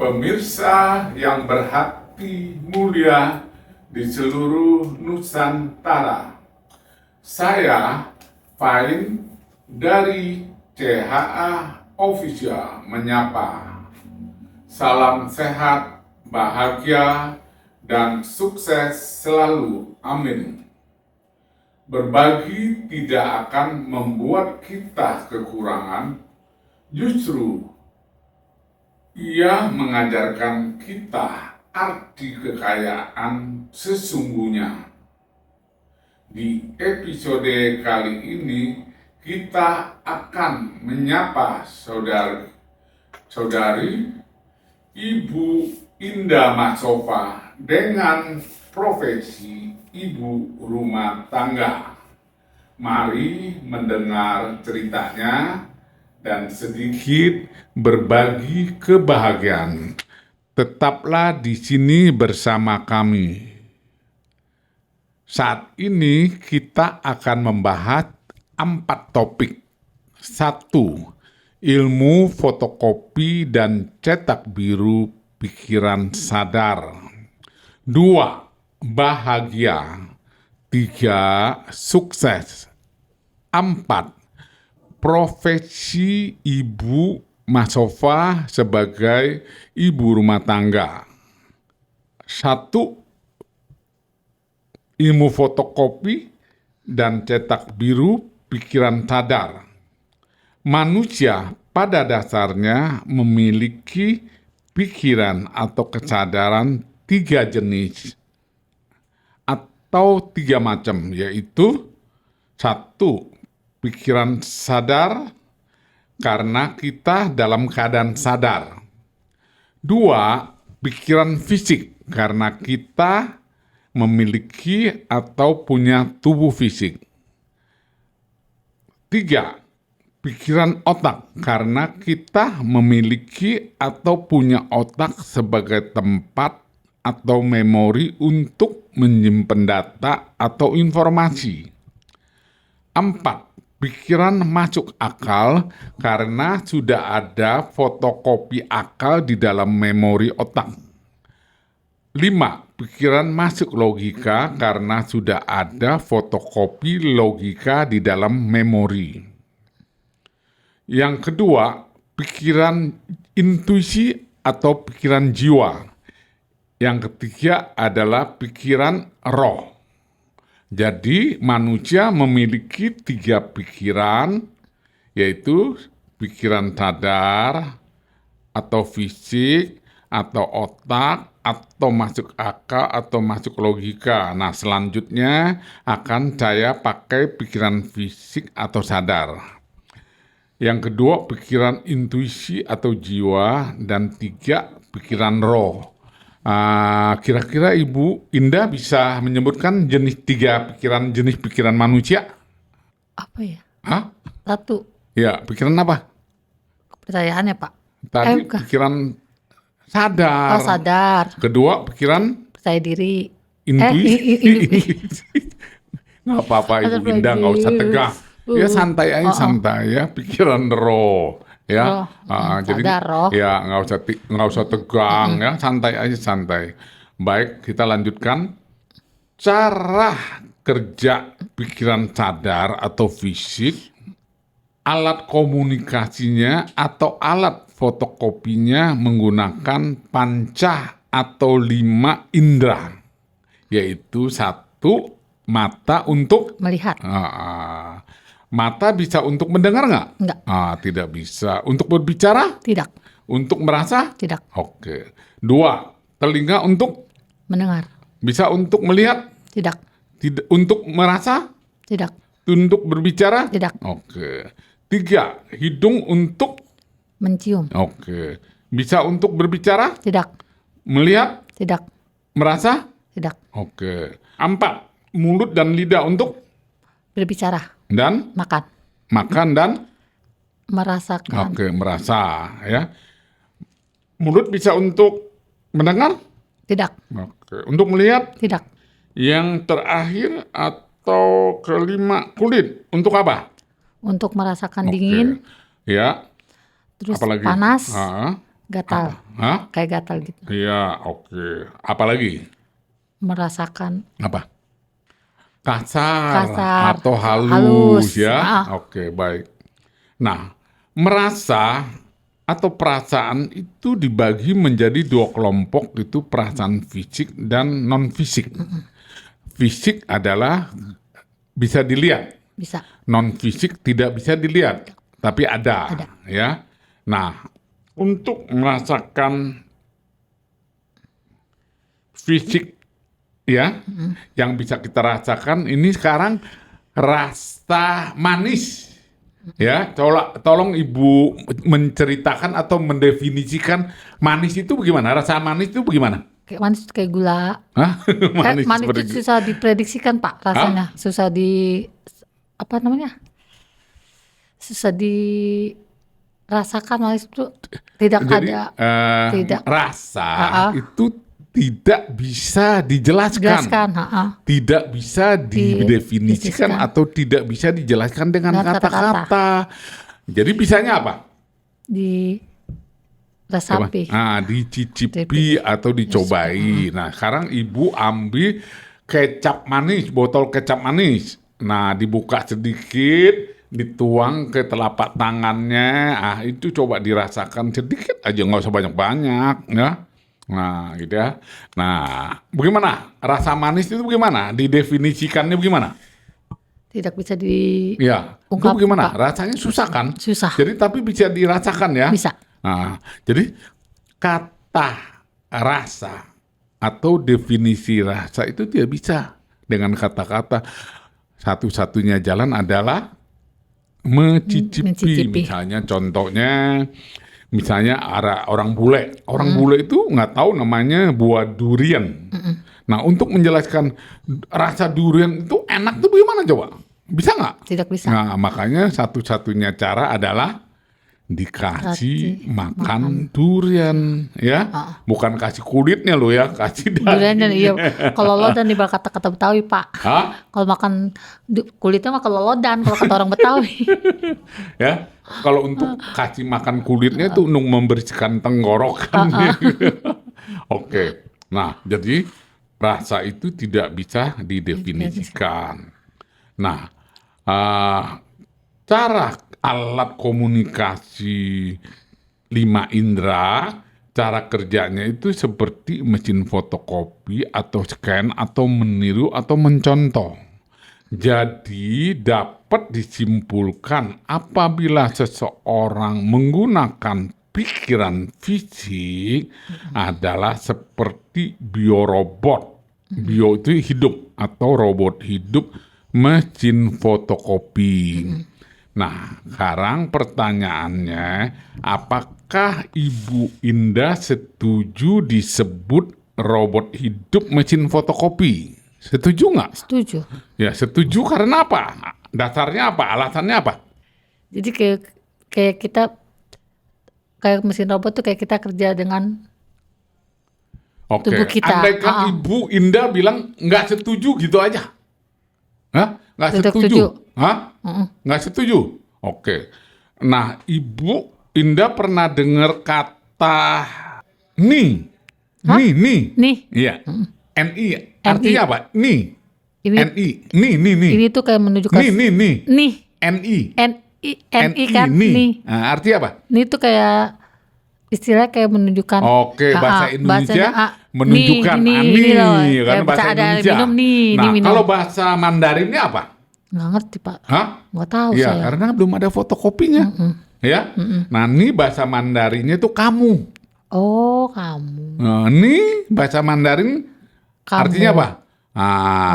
Pemirsa yang berhati mulia di seluruh Nusantara, saya Fain dari CHA Official menyapa. Salam sehat, bahagia, dan sukses selalu. Amin. Berbagi tidak akan membuat kita kekurangan, justru ia mengajarkan kita arti kekayaan sesungguhnya. Di episode kali ini kita akan menyapa saudari Ibu Indah Masofa dengan profesi ibu rumah tangga. Mari mendengar ceritanya dan sedikit berbagi kebahagiaan. Tetaplah di sini bersama kami. Saat ini kita akan membahas 4 topik. 1. Ilmu fotokopi dan cetak biru pikiran sadar. 2. Bahagia. 3. Sukses. 4. Profesi Ibu Masofa sebagai ibu rumah tangga. 1. Ilmu fotokopi dan cetak biru pikiran sadar. Manusia pada dasarnya memiliki pikiran atau kesadaran 3 jenis atau 3 macam, yaitu 1. Pikiran sadar karena kita dalam keadaan sadar. 2. Pikiran fisik karena kita memiliki atau punya tubuh fisik. 3. Pikiran otak karena kita memiliki atau punya otak sebagai tempat atau memori untuk menyimpan data atau informasi. 4. Pikiran masuk akal karena sudah ada fotokopi akal di dalam memori otak. 5. Pikiran masuk logika karena sudah ada fotokopi logika di dalam memori. Yang kedua, pikiran intuisi atau pikiran jiwa. Yang ketiga adalah pikiran roh. Jadi manusia memiliki 3 pikiran, yaitu pikiran sadar, atau fisik, atau otak, atau masuk akal, atau masuk logika. Nah, selanjutnya akan saya pakai pikiran fisik atau sadar. Yang kedua, pikiran intuisi atau jiwa, dan 3, pikiran roh. Kira-kira Ibu Indah bisa menyebutkan jenis pikiran manusia? Apa ya? Hah? 1. Ya, pikiran apa? Kepercayaannya, Pak. Tadi bukan. pikiran sadar. Oh, sadar. Kedua, pikiran Percaya diri. intuisi. Nggak apa-apa Ibu Indah, nggak usah tegang. Ya santai aja, santai ya. Pikiran roh, ya. Jadi sadar, roh. ya nggak usah tegang, ya. Santai aja, santai. Baik, kita lanjutkan. Cara kerja pikiran sadar atau fisik, alat komunikasinya atau alat fotokopinya menggunakan panca atau 5 indera, yaitu 1. Mata untuk Melihat. Mata bisa untuk mendengar nggak? Enggak. Tidak bisa. Untuk berbicara? Tidak. Untuk merasa? Tidak. Oke. 2. Telinga untuk? Mendengar. Bisa untuk melihat? Tidak. Tidak. Untuk merasa? Tidak. Untuk berbicara? Tidak. Oke. 3. Hidung untuk? Mencium. Oke. Bisa untuk berbicara? Tidak. Melihat? Tidak. Merasa? Tidak. Oke. 4. Mulut dan lidah untuk? Berbicara. Dan? Makan Dan? Merasakan. Oke, merasa, ya. Mulut bisa untuk mendengar? Tidak. Oke. Untuk melihat? Tidak. Yang terakhir atau kelima, kulit. Untuk apa? Untuk merasakan Oke. dingin. Ya. Terus Apalagi? panas. gatal. Hah? Kayak gatal gitu. Iya, oke. Apalagi? Merasakan. Apa? Kasar Kasar, atau halus halus. ya? Oke, baik. Nah, merasa atau perasaan itu dibagi menjadi dua kelompok, itu perasaan fisik dan non fisik. Fisik adalah bisa dilihat, Bisa. non fisik tidak bisa dilihat, tapi ada. Ya. Nah, untuk merasakan fisik ya, yang bisa kita rasakan ini sekarang rasa manis. Ya, tolong Ibu menceritakan atau mendefinisikan manis itu bagaimana? Rasa manis itu bagaimana? Kayak manis kayak gula. Hah? Manis seperti itu susah diprediksikan, Pak, rasanya. Susah apa namanya? Susah dirasakan. Manis itu tidak Jadi, ada. Tidak. rasa itu tidak bisa dijelaskan. Tidak bisa didefinisikan atau tidak bisa dijelaskan dengan kata-kata. Jadi bisanya apa? Dirasapi. Dicicipi atau dicobai. Nah, sekarang Ibu ambil kecap manis, botol kecap manis. Nah, dibuka sedikit, dituang ke telapak tangannya. Itu coba dirasakan sedikit aja, nggak usah banyak-banyak, ya. Nah, gitu ya. Nah, bagaimana? Rasa manis itu bagaimana? Didefinisikannya bagaimana? Tidak bisa Ya, itu bagaimana? Rasanya susah kan? Susah. Jadi tapi bisa dirasakan ya? Bisa. Nah, jadi kata rasa atau definisi rasa itu tidak bisa dengan kata-kata. Satu-satunya jalan adalah mencicipi. Misalnya contohnya, misalnya orang bule. Orang bule itu nggak tahu namanya buah durian. Nah, untuk menjelaskan rasa durian itu enak tuh bagaimana coba? Bisa nggak? Tidak bisa. Nah, makanya satu-satunya cara adalah dikasih makan durian, ya. Bukan kasih kulitnya lo ya, kasih duriannya. Iya, kelolodan di kata-kata Betawi, Pak. Kalau makan kulitnya mah kelolodan kalau kata orang Betawi. Ya, kalau untuk kasih makan kulitnya itu untuk membersihkan tenggorokan. Oke. Nah, jadi rasa itu tidak bisa didefinisikan. Nah, cara alat komunikasi 5 indera, cara kerjanya itu seperti mesin fotokopi atau scan atau meniru atau mencontoh. Jadi dapat disimpulkan apabila seseorang menggunakan pikiran fisik adalah seperti biorobot. Bio itu hidup atau robot hidup, mesin fotokopi. Nah, sekarang pertanyaannya, apakah Ibu Indah setuju disebut robot hidup mesin fotokopi? Setuju nggak? Setuju. Ya, setuju karena apa? Dasarnya apa? Alasannya apa? Jadi kayak kita, kayak mesin robot tuh kayak kita kerja dengan tubuh kita. Andaikan Ibu Indah bilang nggak setuju gitu aja. Hah? Nggak setuju? Hah? Nggak setuju? Oke. Nah, Ibu Indah pernah dengar kata ni? Ni? Iya. NI. Artinya apa? Ni. NI. Ni. Ini tuh kayak menunjukkan Ni. Nih. NI kan ni. Nah, artinya apa? Ini tuh kayak istilah kayak menunjukkan. Oke, bahasa Indonesia menunjukkan ini loh, kan bahasa Indonesia. Minum nih, nah, minum. kalau bahasa Mandarinnya apa? Nggak ngerti, Pak. Hah? Nggak tahu ya, saya. karena belum ada fotokopinya. Ya. Nah, ini bahasa Mandarinnya itu kamu. Oh, kamu. Nah, ini bahasa Mandarin Kamu. artinya apa?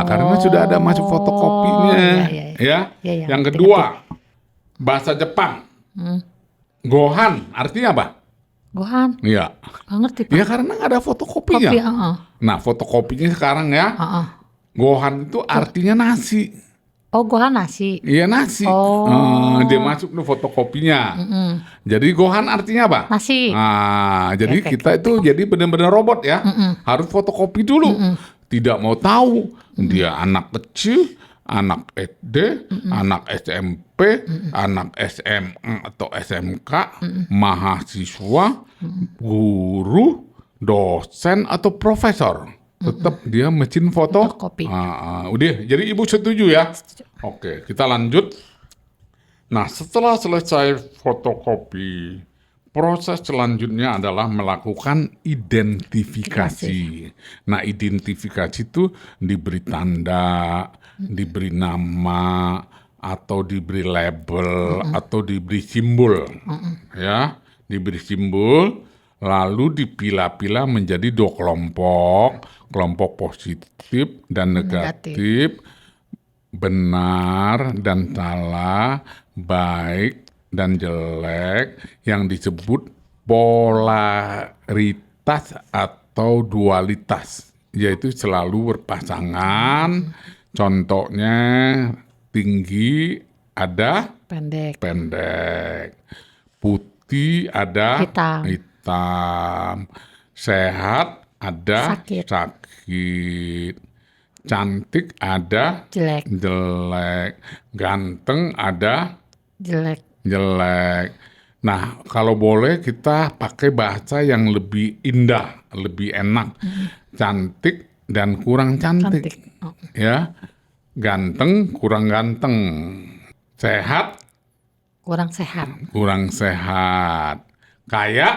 Karena sudah ada masuk fotokopinya. Ya. Yang kedua, bahasa Jepang. Gohan artinya apa? Gohan. Iya. Nggak ngerti, Pak. Ya karena nggak ada fotokopinya. Nah, fotokopinya sekarang ya. Gohan itu artinya nasi. Oh, gohan nasi. Iya, nasi. Dia masuk tuh fotokopinya. Jadi gohan artinya apa? Nasi. Jadi kita itu jadi benar-benar robot ya. Harus fotokopi dulu. Tidak mau tahu dia anak kecil anak SD, anak SMP, anak SMA atau SMK, mahasiswa, guru, dosen atau profesor. Tetap dia mesin Fotokopi. Udah, jadi Ibu setuju ya? Oke, kita lanjut. Nah, setelah selesai fotokopi, proses selanjutnya adalah melakukan identifikasi. Nah, identifikasi itu diberi tanda, diberi nama, atau diberi label, atau diberi simbol. Ya, diberi simbol, lalu dipilah-pilah menjadi 2 kelompok. Kelompok positif dan negatif, benar dan salah, baik dan jelek, yang disebut polaritas atau dualitas, yaitu selalu berpasangan. Contohnya tinggi ada Pendek. Putih ada Hitam. Sehat ada Sakit. Cantik ada Jelek. Ganteng ada Jelek. Nah, kalau boleh kita pakai bahasa yang lebih indah, lebih enak. Cantik dan kurang cantik. Ya. Ganteng, kurang ganteng. Sehat, Kurang sehat. Kaya,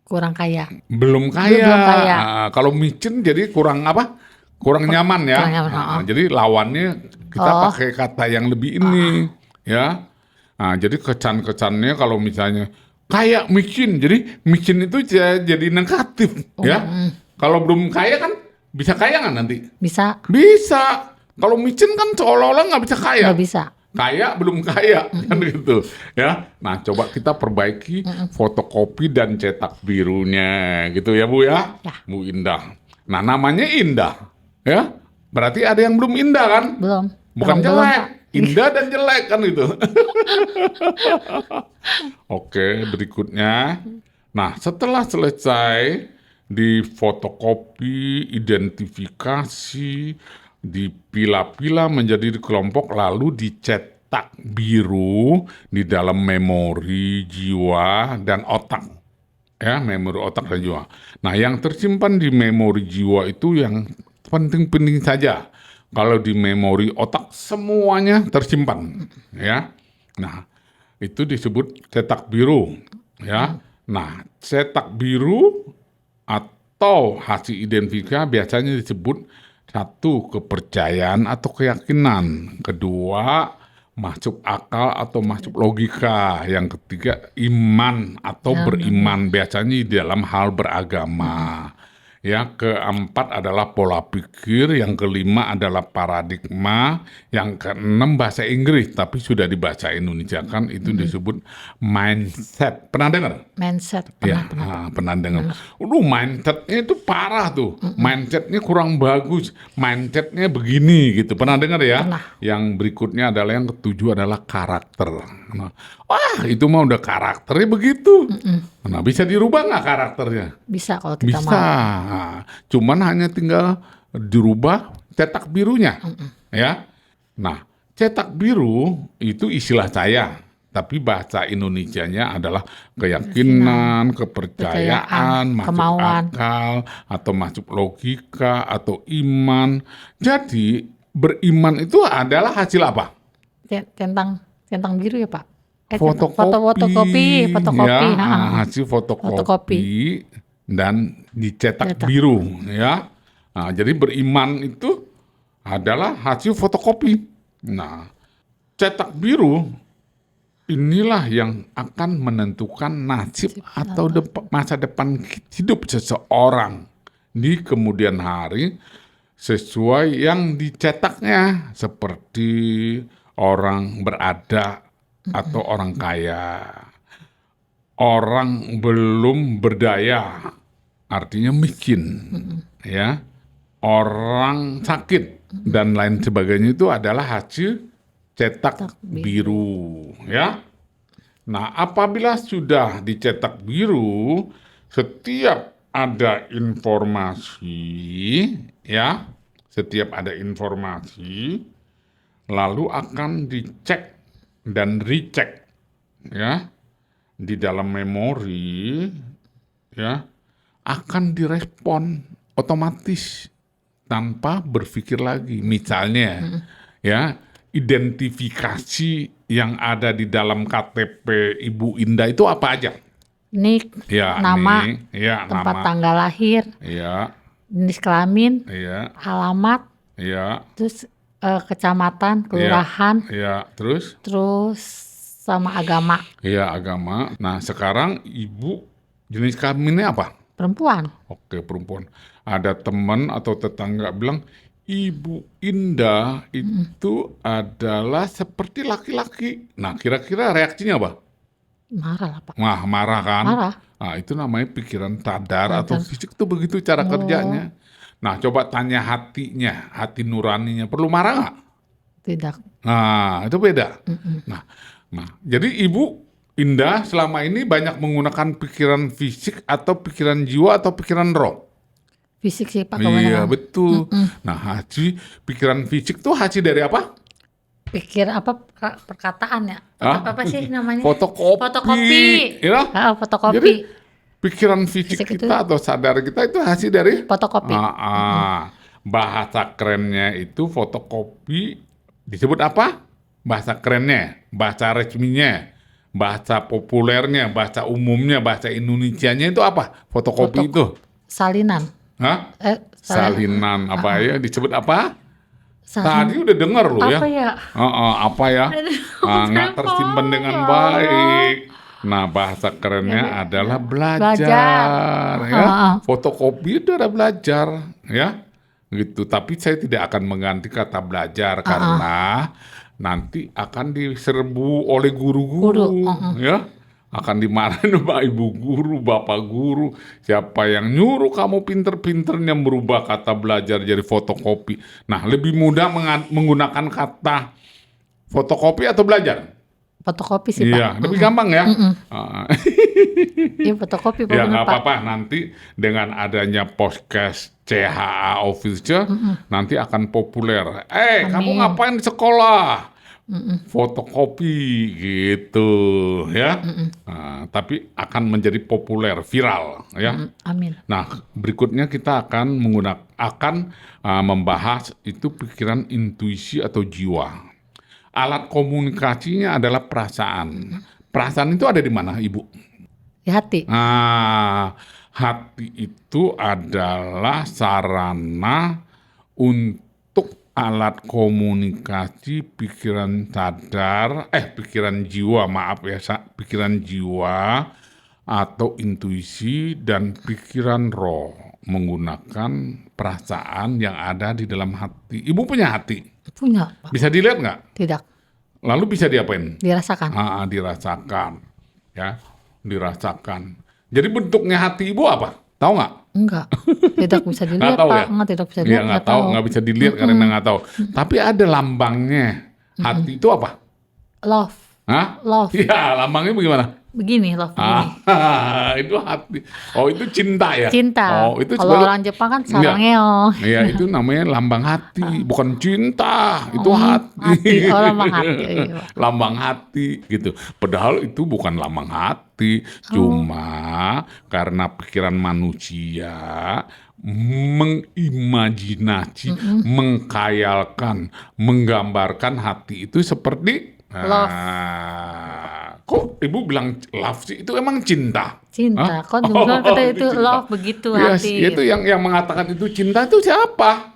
Kurang kaya. belum kaya. Belum kaya. Kalau micin jadi kurang apa? Kurang nyaman ya. Kurang nyaman, Jadi lawannya kita pakai kata yang lebih ini, ya. Nah, jadi kesan-kesannya kalau misalnya kaya micin, jadi micin itu jadi negatif, ya. Kalau belum kaya kan bisa kaya nggak nanti? Bisa. Kalau micin kan seolah-olah nggak bisa kaya. Nggak bisa. Kaya belum kaya, kan gitu ya. Nah, coba kita perbaiki fotokopi dan cetak birunya gitu ya Bu ya. Bu Indah. Nah, namanya Indah ya. Berarti ada yang belum indah kan? Belum. Bukan jelek, indah dan jelek kan itu. Oke, berikutnya. Nah, setelah selesai di fotokopi, identifikasi, dipilah-pilah menjadi kelompok, lalu dicetak biru di dalam memori jiwa dan otak. Ya, memori otak dan jiwa. Nah, yang tersimpan di memori jiwa itu yang penting-penting saja. Kalau di memori otak semuanya tersimpan, ya. Nah, itu disebut cetak biru, ya. Nah, cetak biru atau hasil identifikasi biasanya disebut 1, kepercayaan atau keyakinan. 2, masuk akal atau masuk logika. Yang 3, iman atau beriman, biasanya di dalam hal beragama. Yang 4 adalah pola pikir, yang 5 adalah paradigma, yang 6 bahasa Inggris, tapi sudah di bahasa Indonesia kan itu disebut mindset. Pernah dengar? Mindset. Pernah dengar. Mindsetnya itu parah tuh. Mindsetnya kurang bagus. Mindsetnya begini gitu. Pernah dengar ya? Pernah. Yang berikutnya adalah yang ke-7 adalah karakter. Nah, itu mah udah karakternya begitu. Nah, bisa dirubah nggak karakternya? Bisa kalau kita Bisa. mau. Nah, cuman hanya tinggal dirubah cetak birunya, ya. Nah, cetak biru itu istilah saya, tapi bahasa Indonesianya adalah keyakinan, kepercayaan, masuk kemauan. akal, atau masuk logika, atau iman. Jadi beriman itu adalah hasil apa? Centang biru ya Pak? Fotokopi. Ya, hasil fotokopi dan dicetak biru, ya. Nah, jadi beriman itu adalah hasil fotokopi. Nah, cetak biru inilah yang akan menentukan nasib atau masa depan hidup seseorang di kemudian hari sesuai yang dicetaknya, seperti orang berada atau orang kaya, orang belum berdaya, artinya miskin, ya, orang sakit dan lain sebagainya, itu adalah hasil cetak biru, ya. Nah, apabila sudah dicetak biru, setiap ada informasi, ya, setiap ada informasi, lalu akan dicek dan recheck ya di dalam memori, ya akan direspon otomatis tanpa berpikir lagi. Misalnya ya, identifikasi yang ada di dalam KTP Ibu Indah itu apa aja? Nik, Ya, nama, ya, tempat nama, tanggal lahir, ya, jenis kelamin, ya, alamat, ya, terus kecamatan, ya, kelurahan, ya, terus sama agama. ya agama. Nah, sekarang Ibu jenis kelaminnya apa? Perempuan. Oke, perempuan. Ada teman atau tetangga bilang, Ibu Indah itu adalah seperti laki-laki. Nah, kira-kira reaksinya apa? Marah lah Pak. Wah, marah kan? Marah. Nah, itu namanya pikiran sadar atau Sadar. fisik tuh begitu cara kerjanya. Nah, coba tanya hatinya, hati nuraninya. Perlu marah nggak? Tidak. Nah, itu beda. Nah, jadi Ibu Indah selama ini banyak menggunakan pikiran fisik atau pikiran jiwa atau pikiran roh. Fisik sih Pak Iya, kebanyakan. betul. Nah, haji, pikiran fisik tuh haji dari apa? Pikir apa perkataan ya? Hah? Apa sih namanya? Fotokopi. Fotokopi. Ya? Fotokopi. Jadi, pikiran fisik Fisik itu kita atau sadar kita itu hasil dari fotokopi. bahasa kerennya itu fotokopi disebut apa? Bahasa kerennya, bahasa resminya, bahasa populernya, bahasa umumnya, bahasa Indonesianya itu apa? Fotokopi itu. Salinan. Hah? Salinan apa ya? Disebut apa? Tadi udah dengar loh ya. Apa ya? Apa ya? Nggak tersimpan dengan baik. Nah, bahasa kerennya adalah belajar. Ya. Fotokopi itu ada belajar, ya. Gitu. Tapi saya tidak akan mengganti kata belajar karena nanti akan diserbu oleh guru-guru, ya. Akan dimarahin sama ibu guru, bapak guru, siapa yang nyuruh kamu pinter-pinternya merubah kata belajar jadi fotokopi. Nah, lebih mudah menggunakan kata fotokopi atau belajar? Fotokopi sih Pak. Iya, lebih gampang ya. Iya fotokopi Pak. Ya nggak apa-apa, nanti dengan adanya podcast CHA Official nanti akan populer. Kamu ngapain di sekolah? Fotokopi gitu ya. Nah, tapi akan menjadi populer, viral ya. Amin. Nah, berikutnya kita akan membahas itu pikiran intuisi atau jiwa. Alat komunikasinya adalah perasaan. Perasaan itu ada di mana, Ibu? Di hati. Nah, hati itu adalah sarana untuk alat komunikasi pikiran sadar, pikiran jiwa, pikiran jiwa atau intuisi dan pikiran roh menggunakan perasaan yang ada di dalam hati. Ibu punya hati? Punya Pak. Bisa dilihat nggak? Tidak. Lalu bisa diapain? Dirasakan. Dirasakan, ya, dirasakan. Jadi bentuknya hati Ibu apa? Tahu nggak? Enggak. Tidak bisa dilihat tahu Pak. ya? Enggak, tidak bisa Iya dilihat. nggak tahu, nggak bisa dilihat karena nggak tahu. Tapi ada lambangnya. Hati itu apa? Love. Hah? Love. Iya, lambangnya bagaimana? Begini love begini. Itu hati. Oh, itu cinta ya? Cinta. Oh, itu kalau orang Jepang kan sarangeo. Iya, itu namanya lambang hati, bukan cinta. Itu hati. Oh, lambang hati. Iya. Lambang hati gitu. Padahal itu bukan lambang hati, cuma karena pikiran manusia mengimajinasi, mengkhayalkan, menggambarkan hati itu seperti Love. Kok Ibu bilang love sih? Itu emang cinta? Cinta. Kok dulu kata itu cinta. love begitu Yes, hati. itu yang mengatakan itu cinta itu siapa?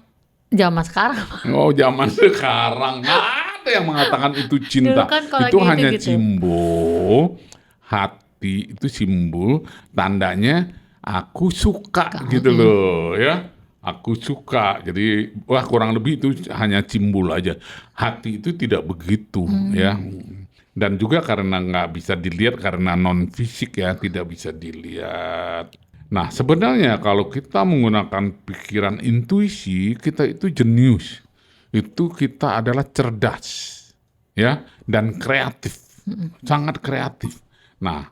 Zaman sekarang. Oh, zaman sekarang nggak ada yang mengatakan itu cinta. Dulu kan kalau Itu gitu, hanya gitu. simbol hati, itu simbol tandanya aku suka gitu loh ya. Aku suka. Jadi kurang lebih itu hanya simbol aja. Hati itu tidak begitu ya. Dan juga karena nggak bisa dilihat karena non fisik ya, tidak bisa dilihat. Nah, sebenarnya kalau kita menggunakan pikiran intuisi, kita itu jenius. Itu kita adalah cerdas, ya, dan kreatif. Sangat kreatif. Nah,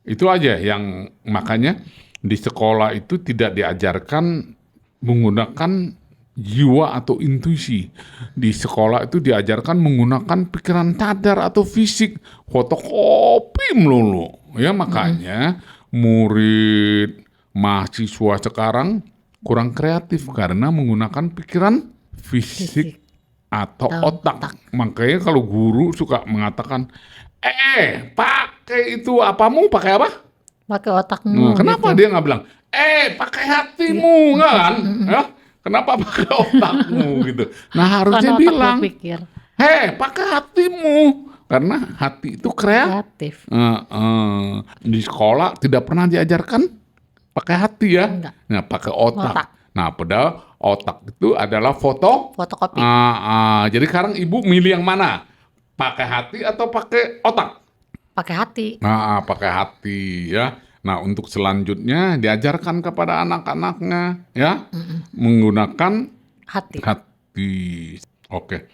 itu aja yang makanya di sekolah itu tidak diajarkan menggunakan jiwa atau intuisi. Di sekolah itu diajarkan menggunakan pikiran cadar atau fisik, fotokopi melulu. Ya makanya murid mahasiswa sekarang kurang kreatif karena menggunakan pikiran fisik atau otak. Makanya kalau guru suka mengatakan, pakai itu apamu, pakai apa? Pakai otakmu. Nah, kenapa gitu. dia nggak bilang, pakai hatimu, nggak kan? Ya? Kenapa pakai otakmu gitu? Nah harusnya Karena otak bilang, berpikir. pakai hatimu, karena hati itu kreatif. Kreatif. Di sekolah tidak pernah diajarkan pakai hati ya, Enggak. nah pakai otak. Otak. Nah padahal otak itu adalah Fotokopi. Jadi sekarang ibu milih yang mana? Pakai hati atau pakai otak? Pakai hati. Pakai hati ya. Nah, untuk selanjutnya diajarkan kepada anak-anaknya ya menggunakan Hati. hati. Oke.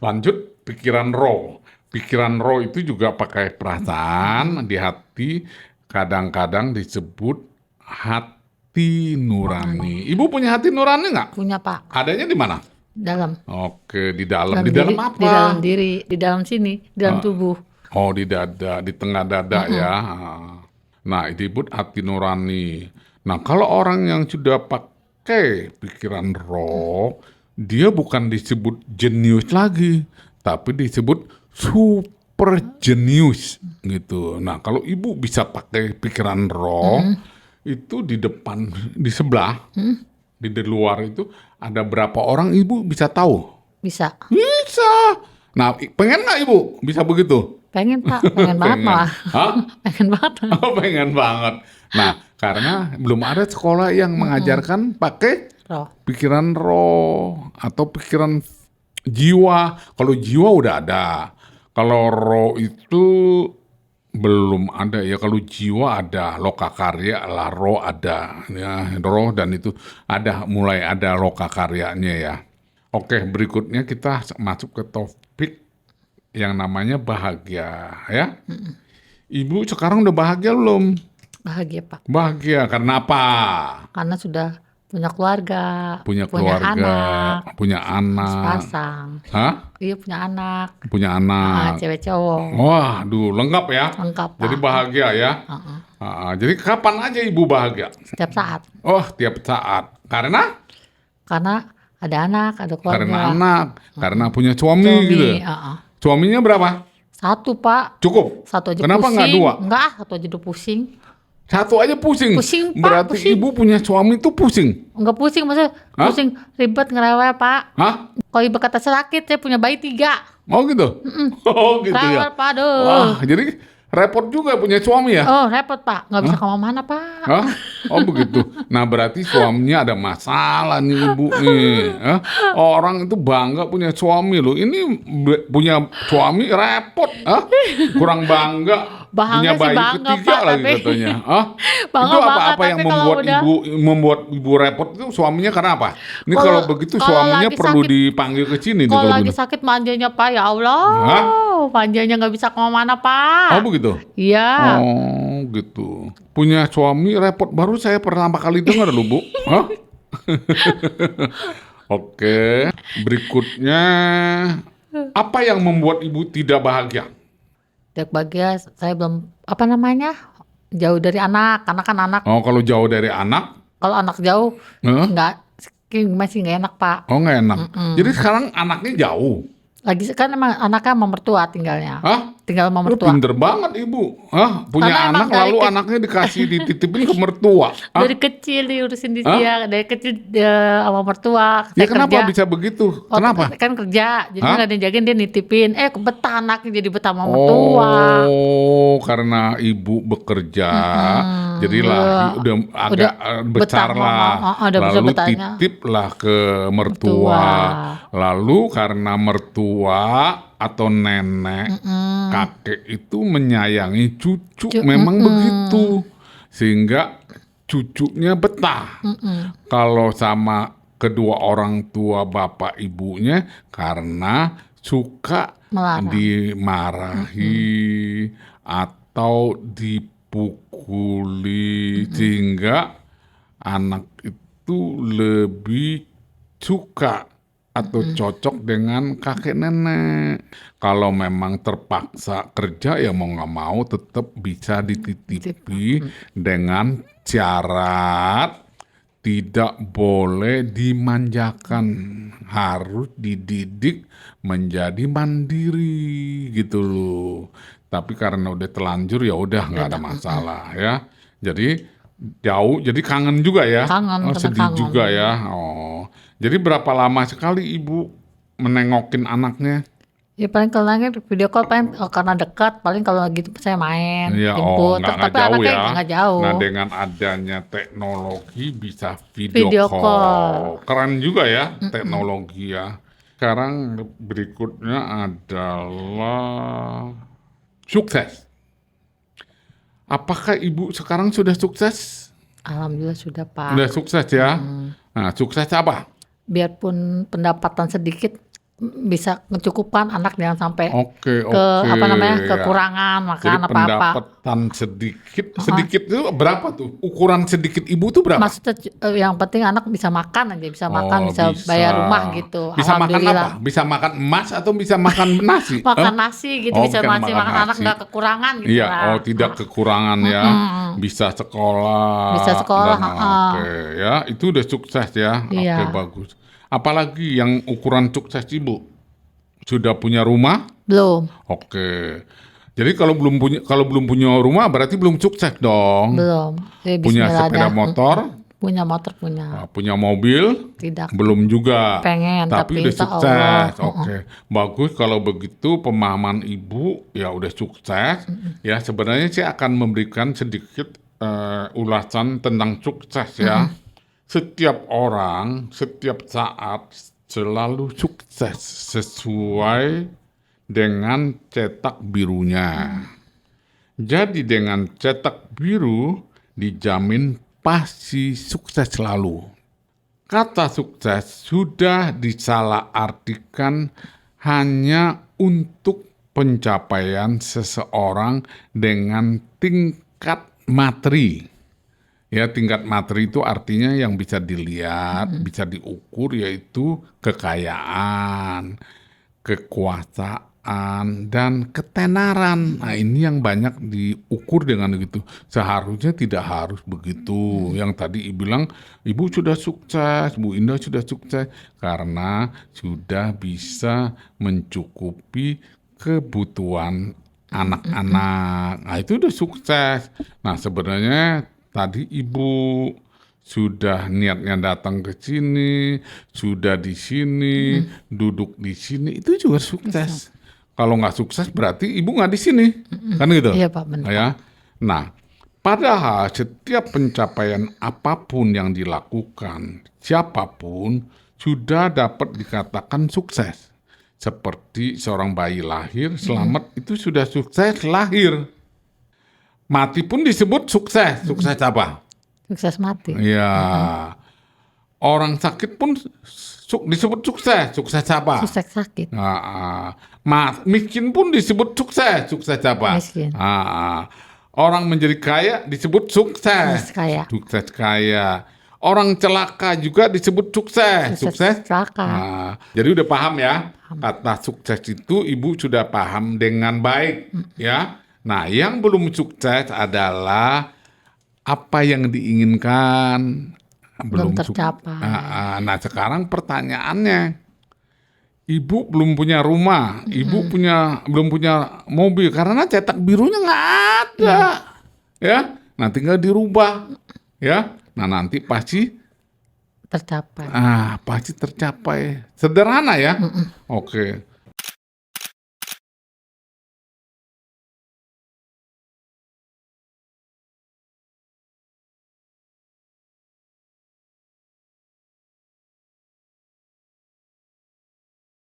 Lanjut pikiran roh. Pikiran roh itu juga pakai perasaan di hati, kadang-kadang disebut hati nurani. Ibu punya hati nurani nggak? Punya, Pak. Adanya di mana? Dalam. Oke, di dalam. Dalam Di dalam diri, apa? Di dalam diri, di dalam sini, di dalam tubuh. Oh, di dada, di tengah dada ya. Nah, itu disebut hati nurani. Nah, kalau orang yang sudah pakai pikiran roh, dia bukan disebut jenius lagi, tapi disebut super jenius gitu. Nah, kalau ibu bisa pakai pikiran roh, itu di depan, di sebelah, di luar itu ada berapa orang ibu bisa tahu? Bisa. Bisa. Nah, pengen nggak ibu bisa begitu? Pengen, Pak. Pengen banget malah. Hah? Pengen banget. Oh, pengen banget. Nah, karena belum ada sekolah yang mengajarkan pakai Roh. pikiran roh atau pikiran jiwa. Kalau jiwa udah ada. Kalau roh itu belum ada ya. Kalau jiwa ada, lokakarya lah, roh ada ya, roh dan itu ada, mulai ada lokakaryanya ya. Oke, berikutnya kita masuk ke topik yang namanya bahagia ya. Ibu sekarang udah bahagia belum? Bahagia, Pak. Bahagia karena apa? Karena sudah punya keluarga. Punya keluarga, anak. punya anak. Sepasang. Hah? Iya, punya anak. Punya anak. Cewek cowok. Wah, lengkap ya. Lengkap, Pak. Jadi bahagia ya. Jadi kapan aja ibu bahagia? Setiap saat. Oh, tiap saat. Karena Ada anak, ada keluarga. karena anak, karena punya suami gitu. Suaminya berapa? Satu, Pak. Cukup. Satu aja Kenapa pusing. nggak dua? Enggak, satu aja udah pusing. Satu aja pusing. Pusing, Pak, Berarti pusing. ibu punya suami itu pusing. Enggak pusing, maksudnya Hah? pusing, ribet, ngerewel, Pak. Hah? Kalau ibu kata sakit, saya punya bayi 3. Oh gitu? Oh gitu ya. Rewel, Pak, aduh. Wah, jadi repot juga punya suami ya? Oh, repot, Pak. Nggak bisa kemana-mana, Pak. Hah? Oh begitu. Nah berarti suaminya ada masalah nih ibu nih. Hah? Orang itu bangga punya suami loh. Ini punya suami repot. Hah? Kurang bangga. Bangga Punya sih bayi bangga, ketiga Pak, lagi tapi- katanya. Hah? Bangga Itu banget, apa yang tapi kalau membuat ibu repot itu suaminya karena apa? Ini Kalau- kalau begitu kalau suaminya lagi perlu sakit- dipanggil ke sini nih Kalau kalau lagi begitu. sakit manjanya, Pak, ya Allah. Hah? Manjanya nggak bisa kemana-mana, Pak. Oh begitu. Iya. Oh gitu. Punya suami repot, baru saya pertama kali dengar loh Bu. Hah? Oke, berikutnya apa yang membuat ibu tidak bahagia? Dek bahagia, saya belum, apa namanya, jauh dari anak. Karena kan anak, Oh kalau jauh dari anak, kalau anak jauh, Hah? masih nggak enak, Pak. oh nggak enak. Jadi sekarang anaknya jauh. Lagi kan emang anaknya sama mertua tinggalnya. Hah? Tinggal sama Lu mertua. pinter banget ibu. Hah? Punya Karena emang anak dari lalu anaknya dikasih dititipin ke mertua. Hah? Dari kecil diurusin di Hah? dia, dari kecil dia sama mertua. Ya Saya kenapa kerja. bisa begitu? Oh, Kenapa? Kan kerja, jadi Hah? nggak ada yang jagain, dia nitipin. Betah anaknya jadi betah sama mertua. Oh, karena ibu bekerja, jadilah udah agak besar betah, lah. udah bisa Lalu betahnya. titiplah ke mertua. Lalu karena mertua atau nenek, kakek itu menyayangi cucu, memang begitu. Sehingga cucunya betah. Kalau sama kedua orang tua bapak ibunya karena suka Melarang. dimarahi atau dipukuli sehingga anak itu lebih suka atau cocok dengan kakek nenek. Kalau memang terpaksa kerja ya mau nggak mau tetap bisa dititipi dengan syarat tidak boleh dimanjakan, harus dididik menjadi mandiri gitu loh. Tapi karena udah telanjur ya udah nggak ada masalah ya. Jadi jauh, jadi kangen juga ya. Kangen, Oh, karena sedih kangen. juga ya. Oh, jadi berapa lama sekali ibu menengokin anaknya? Ya paling kalau nangis video call paling karena dekat, paling kalau gitu saya main, Ya, jemput. nggak Tapi jauh anaknya ya. nggak jauh. Nah, dengan adanya teknologi bisa video Video call. call. Keren juga ya teknologi ya. Sekarang berikutnya adalah sukses. Apakah ibu sekarang sudah sukses? Alhamdulillah sudah Pak. Sudah sukses ya. Nah, sukses apa? Biarpun pendapatan sedikit bisa mencukupkan anak jangan sampai Oke, ke apa namanya ya. kekurangan Jadi makan apa-apa. pendapatan sedikit itu berapa tuh? Ukuran sedikit ibu tuh berapa? Maksudnya yang penting anak bisa makan aja, bisa makan, Oh, bisa bayar rumah gitu. Bisa makan Alhamdulillah. apa? Bisa makan emas atau bisa makan nasi? Makan Hah? nasi gitu, Oh, bisa bukan makan makan anak nasi. nggak kekurangan gitu Iya, lah. oh tidak kekurangan ya. Bisa sekolah. Bisa sekolah, dan oke ya, itu udah sukses ya. Iya. Oke, bagus. Apalagi yang ukuran sukses ibu? Sudah punya rumah? Belum, Oke. Jadi kalau belum punya rumah berarti belum sukses dong. belum. Punya Bismillah sepeda dah. motor, Punya motor punya. punya mobil, Tidak. belum juga. Pengen, Tapi tapi udah insya sukses. Allah. Oke. Bagus kalau begitu pemahaman ibu ya udah sukses. Ya sebenarnya sih akan memberikan sedikit ulasan tentang sukses ya. Setiap orang, setiap saat selalu sukses sesuai dengan cetak birunya. Jadi dengan cetak biru dijamin pasti sukses selalu. Kata sukses sudah disalahartikan hanya untuk pencapaian seseorang dengan tingkat materi. Ya, tingkat materi itu artinya yang bisa dilihat, bisa diukur yaitu kekayaan, kekuasaan, dan ketenaran. Nah, ini yang banyak diukur dengan begitu. Seharusnya tidak harus begitu. Yang tadi ibu bilang, ibu sudah sukses, Bu Indah sudah sukses, karena sudah bisa mencukupi kebutuhan anak-anak. Nah, itu udah sukses. Nah, sebenarnya tadi ibu sudah niatnya datang ke sini, sudah di sini, duduk di sini, itu juga sukses. Kalau nggak sukses berarti ibu nggak di sini, kan gitu? Iya Pak, benar. Ya. Nah, padahal setiap pencapaian apapun yang dilakukan, siapapun sudah dapat dikatakan sukses. Seperti seorang bayi lahir, selamat itu sudah sukses lahir. Mati pun disebut sukses. Sukses apa? Sukses mati. Ya. Orang sakit pun disebut sukses. Sukses apa? Sukses sakit. Miskin pun disebut sukses. Sukses apa? Miskin. Orang menjadi kaya disebut sukses. Sukses kaya. Sukses kaya. Orang celaka juga disebut sukses. Sukses celaka. Jadi udah paham ya? Kata sukses itu ibu sudah paham dengan baik. Ya. Nah, yang belum sukses adalah apa yang diinginkan Belum tercapai. Nah, sekarang pertanyaannya, ibu belum punya rumah, ibu belum punya mobil karena cetak birunya nggak ada, ya. Nah, tinggal dirubah, ya. Nah, nanti pasti Tercapai. pasti tercapai. Sederhana ya. Oke.